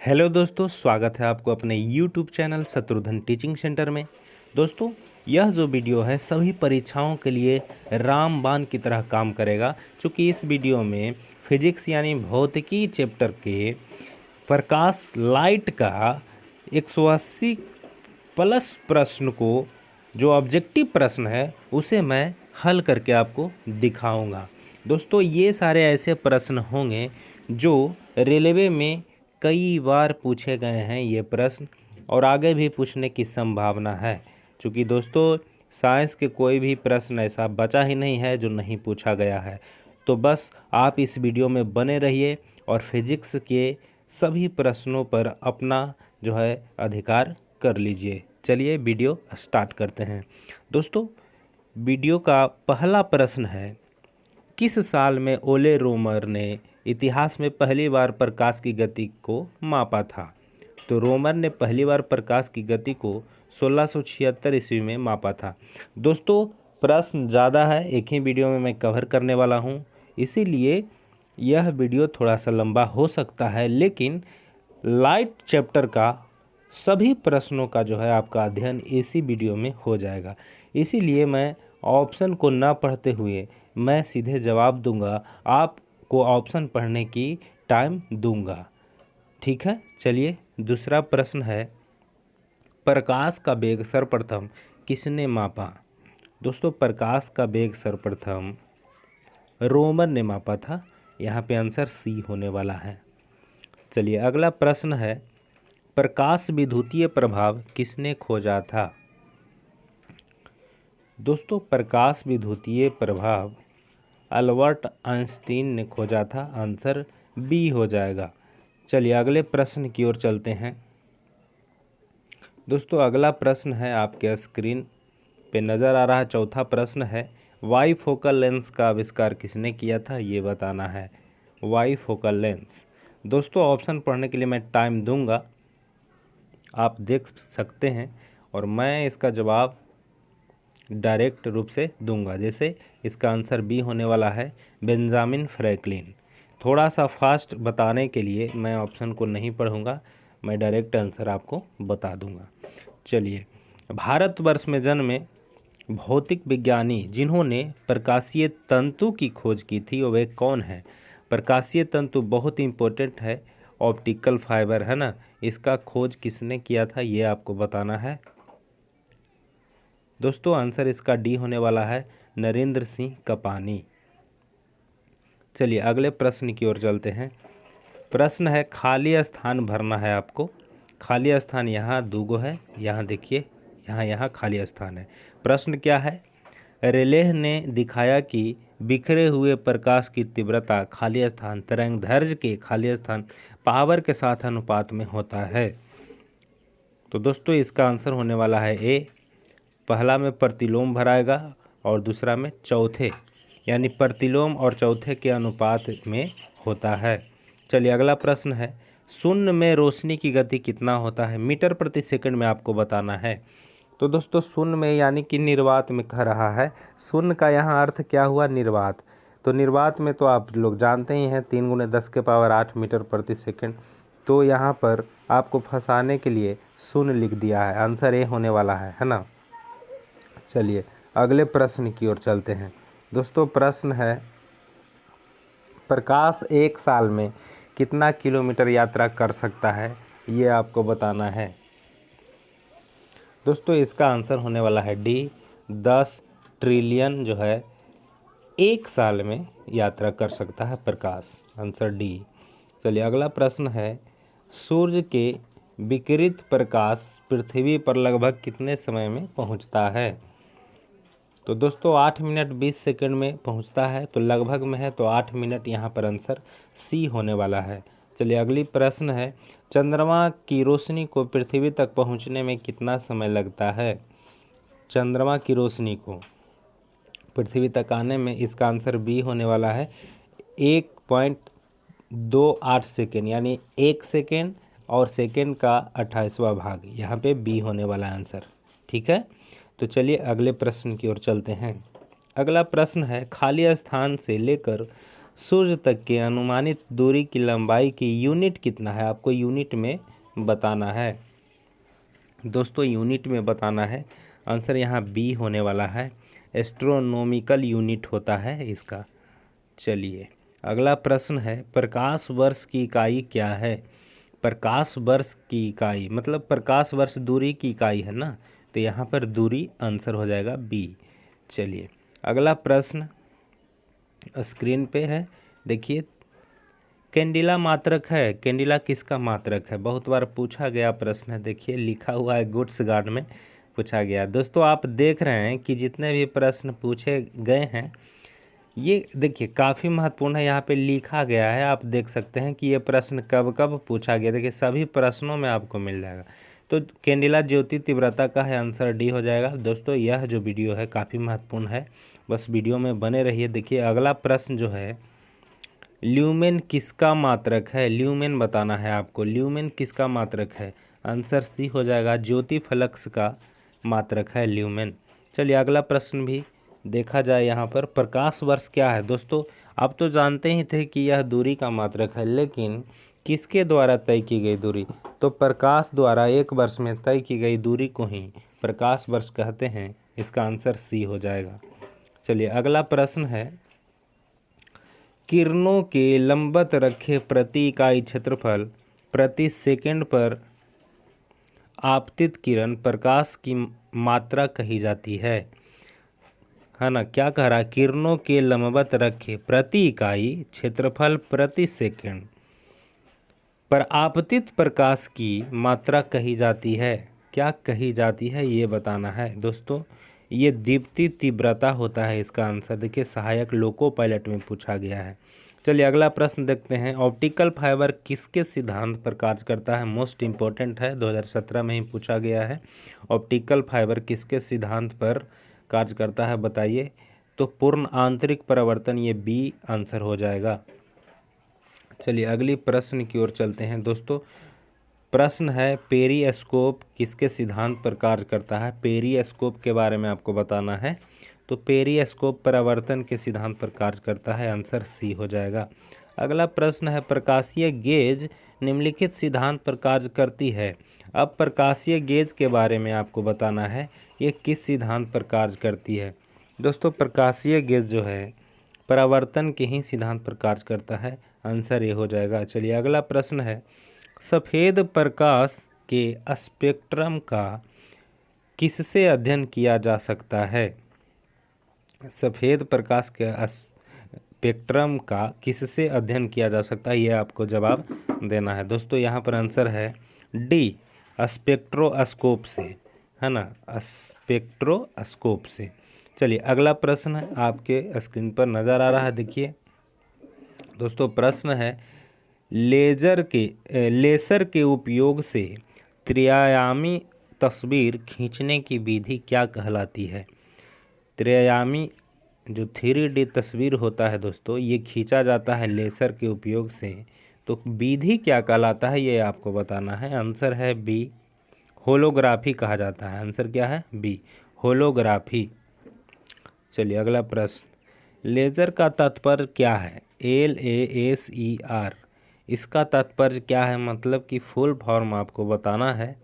Hello दोस्तों, स्वागत है आपको अपने YouTube channel Shatrughan teaching centre में। दोस्तों, यह जो वीडियो है सभी परीक्षाओं के लिए रामबाण की तरह काम करेगा, क्योंकि इस वीडियो में फिजिक्स यानी भौतिकी चैप्टर के प्रकाश लाइट का 180 प्लस प्रश्न को, जो ऑब्जेक्टिव प्रश्न है, उसे मैं हल करके आपको दिखाऊंगा। दोस्तों, ये सारे ऐसे प्रश्न होंगे जो रेलवे में कई बार पूछे गए हैं ये प्रश्न, और आगे भी पूछने की संभावना है। क्योंकि दोस्तों, साइंस के कोई भी प्रश्न ऐसा बचा ही नहीं है जो नहीं पूछा गया है। तो बस आप इस वीडियो में बने रहिए और फिजिक्स के सभी प्रश्नों पर अपना जो है अधिकार कर लीजिए। चलिए वीडियो स्टार्ट करते हैं। दोस्तों, वीडियो का पहला प्रश्न है, किस साल में ओले रोमर ने इतिहास में पहली बार प्रकाश की गति को मापा था? तो रोमर ने पहली बार प्रकाश की गति को 1676 ईस्वी में मापा था। दोस्तों, प्रश्न ज़्यादा है, एक ही वीडियो में मैं कवर करने वाला हूँ, इसीलिए यह वीडियो थोड़ा सा लंबा हो सकता है, लेकिन लाइट चैप्टर का सभी प्रश्नों का जो है आपका अध्ययन इसी वीडियो में हो जाएगा। इसीलिए मैं ऑप्शन को ना पढ़ते हुए मैं सीधे जवाब दूंगा, आपको ऑप्शन पढ़ने की टाइम दूंगा। ठीक है, चलिए दूसरा प्रश्न है, प्रकाश का वेग सर्वप्रथम किसने मापा? दोस्तों, प्रकाश का वेग सर्वप्रथम रोमर ने मापा था। यहाँ पे आंसर सी होने वाला है। चलिए अगला प्रश्न है, प्रकाश विद्युतीय प्रभाव किसने खोजा था? दोस्तों, प्रकाश विद्युतीय प्रभाव अल्बर्ट आइंस्टीन ने खोजा था। आंसर बी हो जाएगा। चलिए अगले प्रश्न की ओर चलते हैं। दोस्तों, अगला प्रश्न है, आपके स्क्रीन पे नज़र आ रहा है, चौथा प्रश्न है, वाई फोकल लेंस का आविष्कार किसने किया था? ये बताना है, वाई फोकल लेंस। दोस्तों, ऑप्शन पढ़ने के लिए मैं टाइम दूंगा, आप देख सकते हैं, और मैं इसका जवाब डायरेक्ट रूप से दूंगा। जैसे इसका आंसर बी होने वाला है, बेंजामिन फ्रैंकलिन। थोड़ा सा फास्ट बताने के लिए मैं ऑप्शन को नहीं पढ़ूंगा, मैं डायरेक्ट आंसर आपको बता दूंगा। चलिए, भारतवर्ष में जन्मे भौतिक विज्ञानी जिन्होंने प्रकाशीय तंतु की खोज की थी, वे कौन है? प्रकाशीय तंतु बहुत इंपॉर्टेंट है, ऑप्टिकल फाइबर है ना, इसका खोज किसने किया था ये आपको बताना है। दोस्तों, आंसर इसका डी होने वाला है, नरेंद्र सिंह कपानी। चलिए अगले प्रश्न की ओर चलते हैं। प्रश्न है, खाली स्थान भरना है आपको। खाली स्थान यहाँ दूगो है, यहाँ देखिए, यहाँ खाली स्थान है। प्रश्न क्या है, रेलेह ने दिखाया कि बिखरे हुए प्रकाश की तीव्रता खाली स्थान तरंगदैर्घ्य के खाली स्थान पावर के साथ अनुपात में होता है। तो दोस्तों, इसका आंसर होने वाला है ए। पहला में प्रतिलोम भराएगा और दूसरा में चौथे, यानी प्रतिलोम और चौथे के अनुपात में होता है। चलिए अगला प्रश्न है, शून्य में रोशनी की गति कितना होता है? मीटर प्रति सेकंड में आपको बताना है। तो दोस्तों, शून्य में यानी कि निर्वात में कह रहा है। शून्य का यहाँ अर्थ क्या हुआ? निर्वात। तो निर्वात में तो आप लोग जानते ही हैं, 3 × 10⁸ मीटर प्रति सेकंड। तो यहाँ पर आपको फंसाने के लिए शून्य लिख दिया है, आंसर ए होने वाला है ना। चलिए अगले प्रश्न की ओर चलते हैं। दोस्तों, प्रश्न है, प्रकाश एक साल में कितना किलोमीटर यात्रा कर सकता है? ये आपको बताना है। दोस्तों, इसका आंसर होने वाला है डी, 10 ट्रिलियन जो है एक साल में यात्रा कर सकता है प्रकाश। Answer D. चलिए अगला प्रश्न है, सूर्य के विकिरित प्रकाश पृथ्वी पर लगभग कितने समय में पहुंचता है? तो दोस्तों, 8 मिनट 20 सेकंड में पहुंचता है, तो लगभग में है, तो 8 मिनट यहाँ पर आंसर सी होने वाला है। चलिए अगली प्रश्न है, चंद्रमा की रोशनी को पृथ्वी तक पहुंचने में कितना समय लगता है? चंद्रमा की रोशनी को पृथ्वी तक आने में इसका आंसर बी होने वाला है, 1.28 सेकेंड, यानी 1 सेकेंड और सेकेंड का 28वां भाग, यहाँ पे बी होने वाला आंसर। ठीक है, तो चलिए अगले प्रश्न की ओर चलते हैं। अगला प्रश्न है, खाली स्थान से लेकर सूर्य तक के अनुमानित दूरी की लंबाई की यूनिट कितना है, आपको यूनिट में बताना है। दोस्तों यूनिट में बताना है, आंसर यहाँ बी होने वाला है, एस्ट्रोनॉमिकल यूनिट होता है इसका। चलिए अगला प्रश्न है, प्रकाश वर्ष की इकाई क्या है। प्रकाश वर्ष की इकाई मतलब प्रकाश वर्ष दूरी की इकाई है ना, तो यहाँ पर दूरी आंसर हो जाएगा बी। चलिए अगला प्रश्न स्क्रीन पे है, देखिए कैंडिला मात्रक है, कैंडिला किसका मात्रक है, बहुत बार पूछा गया प्रश्न है। देखिए लिखा हुआ है गुड्स गार्ड में पूछा गया। दोस्तों आप देख रहे हैं कि जितने भी प्रश्न पूछे गए हैं ये देखिए काफ़ी महत्वपूर्ण है, यहाँ पे लिखा गया है, आप देख सकते हैं कि ये प्रश्न कब कब पूछा गया। देखिए सभी प्रश्नों में आपको मिल जाएगा। तो कैंडिला ज्योति तीव्रता का है, आंसर डी हो जाएगा। दोस्तों यह जो वीडियो है काफ़ी महत्वपूर्ण है, बस वीडियो में बने रहिए। देखिए अगला प्रश्न जो है, ल्यूमेन किसका मात्रक है, ल्यूमेन बताना है आपको, ल्यूमेन किसका मात्रक है, आंसर सी हो जाएगा, ज्योति फ्लक्स का मात्रक है ल्यूमेन। चलिए अगला प्रश्न भी देखा जाए। यहाँ पर प्रकाश वर्ष क्या है। दोस्तों आप तो जानते ही थे कि यह दूरी का मात्रक है, लेकिन किसके द्वारा तय की गई दूरी, तो प्रकाश द्वारा एक वर्ष में तय की गई दूरी को ही प्रकाश वर्ष कहते हैं, इसका आंसर सी हो जाएगा। चलिए अगला प्रश्न है, किरणों के लंबवत रखे प्रति इकाई क्षेत्रफल प्रति सेकंड पर आपतित किरण प्रकाश की मात्रा कही जाती है ना। क्या कह रहा है, किरणों के लंबवत रखे प्रति इकाई क्षेत्रफल प्रति सेकंड पर आपतित प्रकाश की मात्रा कही जाती है, क्या कही जाती है ये बताना है। दोस्तों ये दीप्ति तीव्रता होता है इसका आंसर। देखिए सहायक लोको पायलट में पूछा गया है। चलिए अगला प्रश्न देखते हैं, ऑप्टिकल फाइबर किसके सिद्धांत पर कार्य करता है। मोस्ट इम्पोर्टेंट है, 2017 में ही पूछा गया है। ऑप्टिकल फाइबर किसके सिद्धांत पर कार्य करता है बताइए, तो पूर्ण आंतरिक परावर्तन, ये बी आंसर हो जाएगा। चलिए अगली प्रश्न की ओर चलते हैं। दोस्तों प्रश्न है, पेरिस्कोप किसके सिद्धांत पर कार्य करता है। पेरिस्कोप के बारे में आपको बताना है, तो पेरिस्कोप परावर्तन के सिद्धांत पर कार्य करता है, आंसर सी हो जाएगा। अगला प्रश्न है, प्रकाशीय गेज निम्नलिखित सिद्धांत पर कार्य करती है। अब प्रकाशीय गेज के बारे में आपको बताना है, ये किस सिद्धांत पर कार्य करती है। दोस्तों प्रकाशीय गेज जो है परावर्तन के ही सिद्धांत पर कार्य करता है, आंसर ये हो जाएगा। चलिए अगला प्रश्न है, सफ़ेद प्रकाश के स्पेक्ट्रम का किससे अध्ययन किया जा सकता है। सफ़ेद प्रकाश के स्पेक्ट्रम का किससे अध्ययन किया जा सकता है, ये आपको जवाब देना है। दोस्तों यहाँ पर आंसर है डी, स्पेक्ट्रोस्कोप से, है ना, स्पेक्ट्रोस्कोप से। चलिए अगला प्रश्न है, आपके स्क्रीन पर नज़र आ रहा है, देखिए दोस्तों प्रश्न है, लेज़र के उपयोग से त्रिआयामी तस्वीर खींचने की विधि क्या कहलाती है। त्रिआयामी जो 3D तस्वीर होता है दोस्तों, ये खींचा जाता है लेज़र के उपयोग से, तो विधि क्या कहलाता है ये आपको बताना है, आंसर है बी, होलोग्राफी कहा जाता है, आंसर क्या है बी, होलोग्राफी। चलिए अगला प्रश्न, लेज़र का तात्पर्य क्या है। LASER, इसका तात्पर्य क्या है, मतलब कि फुल फॉर्म आपको बताना है।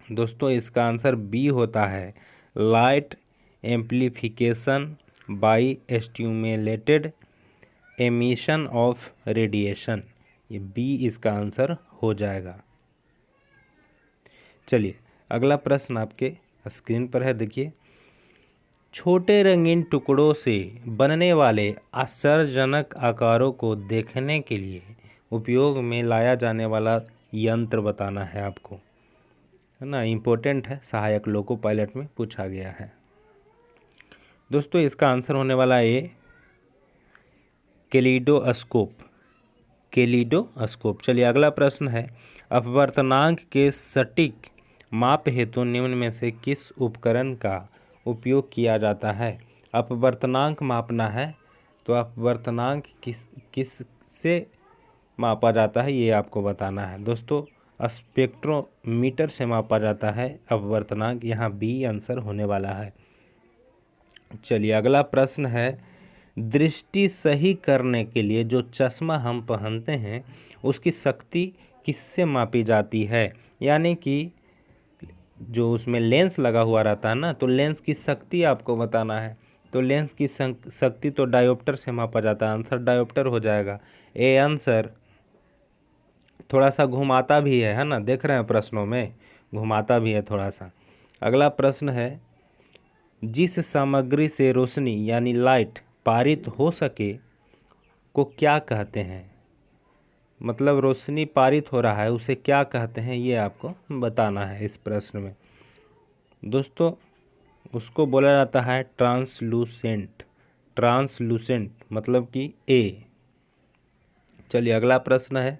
दोस्तों इसका आंसर बी होता है, light amplification by stimulated emission of radiation, ये बी इसका आंसर हो जाएगा। चलिए अगला प्रश्न आपके स्क्रीन पर है, देखिए छोटे रंगीन टुकड़ों से बनने वाले आश्चर्यजनक आकारों को देखने के लिए उपयोग में लाया जाने वाला यंत्र बताना है आपको, है ना, इम्पोर्टेंट है, सहायक लोको पायलट में पूछा गया है। दोस्तों इसका आंसर होने वाला ए, कैलिडोस्कोप, कैलिडोस्कोप। चलिए अगला प्रश्न है, अपवर्तनांक के सटीक माप हेतु निम्न में से किस उपकरण का उपयोग किया जाता है। अपवर्तनांक मापना है, तो अपवर्तनांक किस से मापा जाता है ये आपको बताना है। दोस्तों स्पेक्ट्रोमीटर से मापा जाता है अपवर्तनांक, यहाँ बी आंसर होने वाला है। चलिए अगला प्रश्न है, दृष्टि सही करने के लिए जो चश्मा हम पहनते हैं उसकी शक्ति किससे मापी जाती है? यानी कि जो उसमें लेंस लगा हुआ रहता है ना, तो लेंस की शक्ति आपको बताना है। तो लेंस की शक्ति तो डायोप्टर से मापा जाता है, आंसर डायोप्टर हो जाएगा। ए आंसर थोड़ा सा घुमाता भी है ना, देख रहे हैं प्रश्नों में घुमाता भी है थोड़ा सा। अगला प्रश्न है, जिस सामग्री से रोशनी यानी लाइट पारित हो सके को क्या कहते हैं? मतलब रोशनी पारित हो रहा है उसे क्या कहते हैं, ये आपको बताना है इस प्रश्न में। दोस्तों उसको बोला जाता है ट्रांसलूसेंट। ट्रांसलूसेंट मतलब कि ए। चलिए अगला प्रश्न है,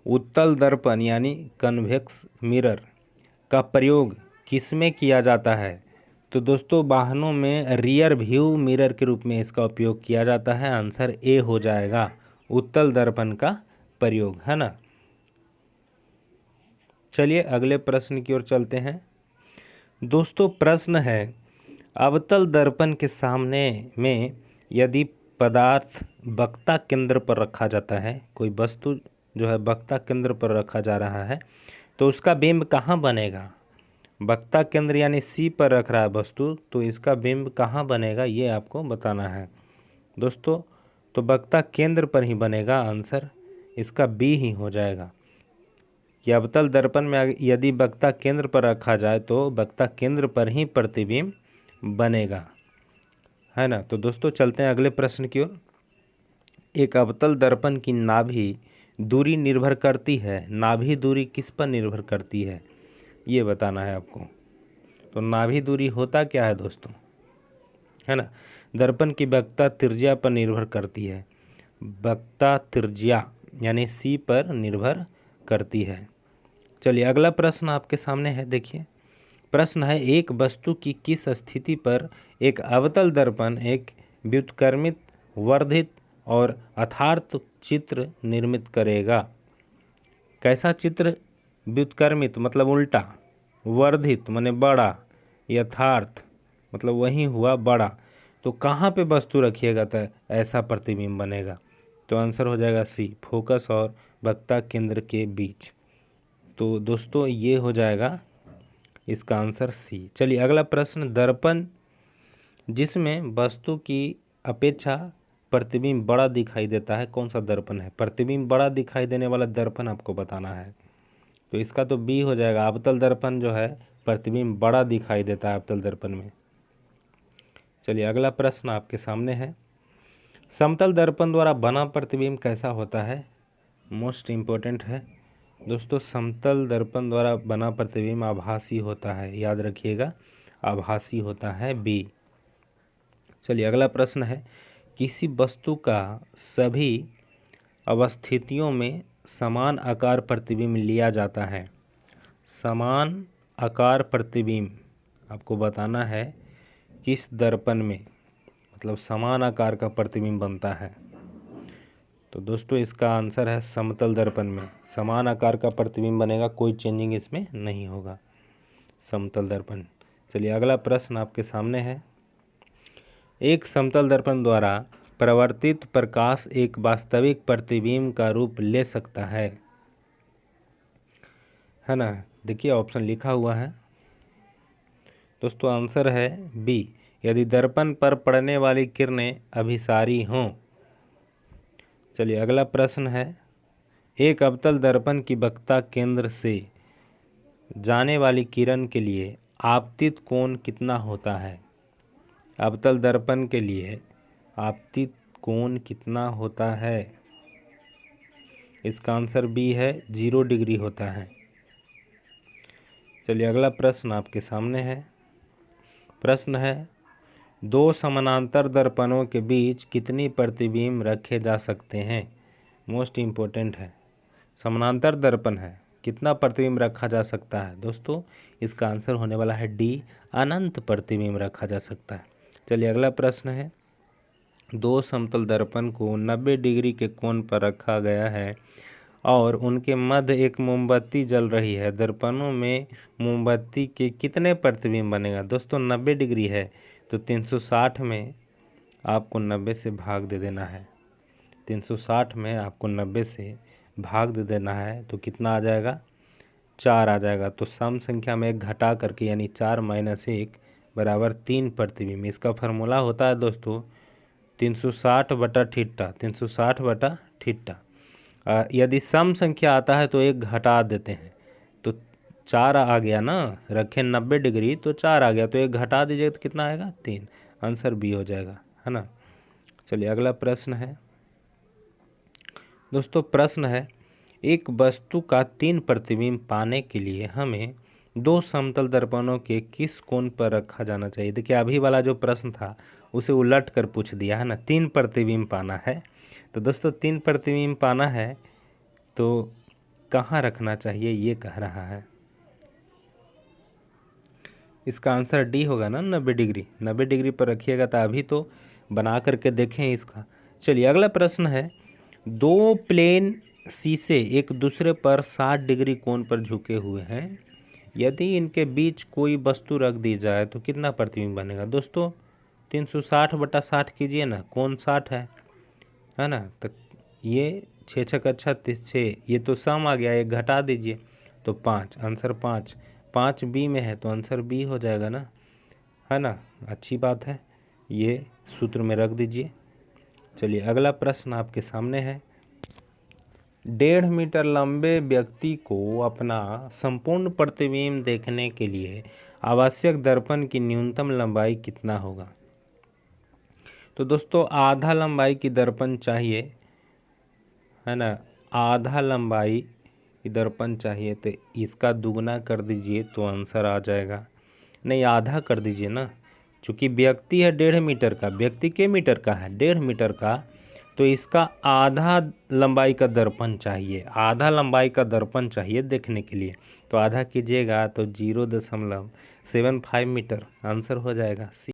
उत्तल दर्पण यानी कन्वेक्स मिरर का प्रयोग किसमें किया जाता है? तो दोस्तों वाहनों में रियर व्यू मिरर के रूप में इसका उपयोग किया जाता है, आंसर ए हो जाएगा, उत्तल दर्पण का प्रयोग, है ना। चलिए अगले प्रश्न की ओर चलते हैं। दोस्तों प्रश्न है, अवतल दर्पण के सामने में यदि पदार्थ वक्ता केंद्र पर रखा जाता है, कोई वस्तु जो है वक्ता केंद्र पर रखा जा रहा है, तो उसका बिंब कहाँ बनेगा? वक्ता केंद्र यानी सी पर रख रहा है वस्तु, तो इसका बिंब कहाँ बनेगा ये आपको बताना है दोस्तों। तो वक्ता केंद्र पर ही बनेगा, आंसर इसका बी ही हो जाएगा कि अवतल दर्पण में यदि वक्ता केंद्र पर रखा जाए तो वक्ता केंद्र पर ही प्रतिबिंब बनेगा, है ना। तो दोस्तों चलते हैं अगले प्रश्न की ओर। एक अवतल दर्पण की नाभि दूरी निर्भर करती है, नाभि दूरी किस पर निर्भर करती है ये बताना है आपको। तो नाभि दूरी होता क्या है दोस्तों, है ना। दर्पण की वक्ता त्रिज्या पर निर्भर करती है, वक्ता त्रिज्या यानी सी पर निर्भर करती है। चलिए अगला प्रश्न आपके सामने है, देखिए प्रश्न है, एक वस्तु की किस स्थिति पर एक अवतल दर्पण एक व्युत्क्रमित, वर्धित और यथार्थ चित्र निर्मित करेगा? कैसा चित्र? व्युत्क्रमित मतलब उल्टा, वर्धित माने बड़ा, यथार्थ मतलब वही हुआ बड़ा। तो कहाँ पे वस्तु रखिएगा तो ऐसा प्रतिबिंब बनेगा? तो आंसर हो जाएगा सी, फोकस और वक्ता केंद्र के बीच। तो दोस्तों ये हो जाएगा इसका आंसर सी। चलिए अगला प्रश्न, दर्पण जिसमें वस्तु की अपेक्षा प्रतिबिंब बड़ा दिखाई देता है, कौन सा दर्पण है? प्रतिबिंब बड़ा दिखाई देने वाला दर्पण आपको बताना है। तो इसका तो बी हो जाएगा, अवतल दर्पण जो है प्रतिबिंब बड़ा दिखाई देता है अवतल दर्पण में। चलिए अगला प्रश्न आपके सामने है, समतल दर्पण द्वारा बना प्रतिबिंब कैसा होता है? मोस्ट इम्पोर्टेंट है दोस्तों, समतल दर्पण द्वारा बना प्रतिबिंब आभासी होता है, याद रखिएगा आभासी होता है, बी। चलिए अगला प्रश्न है, किसी वस्तु का सभी अवस्थितियों में समान आकार प्रतिबिंब लिया जाता है। समान आकार प्रतिबिंब आपको बताना है किस दर्पण में, मतलब समान आकार का प्रतिबिंब बनता है। तो दोस्तों इसका आंसर है समतल दर्पण में समान आकार का प्रतिबिंब बनेगा, कोई चेंजिंग इसमें नहीं होगा, समतल दर्पण। चलिए अगला प्रश्न आपके सामने है, एक समतल दर्पण द्वारा परावर्तित प्रकाश एक वास्तविक प्रतिबिंब का रूप ले सकता है ना। देखिए ऑप्शन लिखा हुआ है दोस्तों, आंसर है बी, यदि दर्पण पर पड़ने वाली किरणें अभिसारी हों। चलिए अगला प्रश्न है, एक अवतल दर्पण की वक्ता केंद्र से जाने वाली किरण के लिए आपतित कोण कितना होता है? अवतल दर्पण के लिए आपतित कोण कितना होता है? इसका आंसर बी है, 0 डिग्री होता है। चलिए अगला प्रश्न आपके सामने है, प्रश्न है, दो समानांतर दर्पणों के बीच कितनी प्रतिबिंब रखे जा सकते हैं? मोस्ट इम्पोर्टेंट है, समानांतर दर्पण है, कितना प्रतिबिंब रखा जा सकता है? दोस्तों इसका आंसर होने वाला है डी, अनंत प्रतिबिंब रखा जा सकता है। चलिए अगला प्रश्न है, दो समतल दर्पण को 90 डिग्री के कोण पर रखा गया है और उनके मध्य एक मोमबत्ती जल रही है, दर्पणों में मोमबत्ती के कितने प्रतिबिंब बनेगा? दोस्तों 90 डिग्री है तो 360 में आपको 90 से भाग दे देना है। 360 में आपको 90 से भाग दे देना है तो कितना आ जाएगा, 4 आ जाएगा। तो सम संख्या में एक घटा करके यानी 4 - 1 बराबर 3 प्रतिबिंब। इसका फार्मूला होता है दोस्तों 360/θ, 360/θ। यदि सम संख्या आता है तो एक घटा देते हैं, तो 4 आ गया ना, रखें 90 डिग्री तो 4 आ गया, तो एक घटा दीजिए तो कितना आएगा, 3। आंसर बी हो जाएगा, है ना। चलिए अगला प्रश्न है दोस्तों। प्रश्न है, एक वस्तु का 3 प्रतिबिंब पाने के लिए हमें 2 समतल दर्पणों के किस कोण पर रखा जाना चाहिए। देखिए अभी वाला जो प्रश्न था उसे उलट कर पूछ दिया है ना। 3 प्रतिबिंब पाना है, तो दोस्तों 3 प्रतिबिंब पाना है तो कहाँ रखना चाहिए ये कह रहा है। इसका आंसर डी होगा ना, 90 डिग्री। 90 डिग्री पर रखिएगा, तो अभी तो बना करके देखें इसका। चलिए अगला प्रश्न है, 2 प्लेन शीशे एक दूसरे पर 60 डिग्री कोण पर झुके हुए हैं। यदि इनके बीच कोई वस्तु रख दी जाए तो कितना प्रतिबिंब बनेगा। दोस्तों 360/60 कीजिए ना, कोण 60 है ना। तो ये 6 6 अच्छा 6, ये तो सम आ गया, एक घटा दीजिए तो 5। आंसर 5। 5 बी में है तो आंसर बी हो जाएगा ना, है ना। अच्छी बात है, ये सूत्र में रख दीजिए। चलिए अगला प्रश्न आपके सामने है, 1.5 मीटर लंबे व्यक्ति को अपना संपूर्ण प्रतिबिंब देखने के लिए आवश्यक दर्पण की न्यूनतम लंबाई कितना होगा। तो दोस्तों आधा लंबाई की दर्पण चाहिए, है ना। आधा लंबाई की दर्पण चाहिए तो इसका दुगना कर दीजिए तो आंसर आ जाएगा। नहीं, आधा कर दीजिए ना, चूँकि व्यक्ति है 1.5 मीटर का, व्यक्ति के मीटर का है 1.5 मीटर का, तो इसका आधा लंबाई का दर्पण चाहिए। आधा लंबाई का दर्पण चाहिए देखने के लिए, तो आधा कीजिएगा तो 0.75 मीटर आंसर हो जाएगा सी।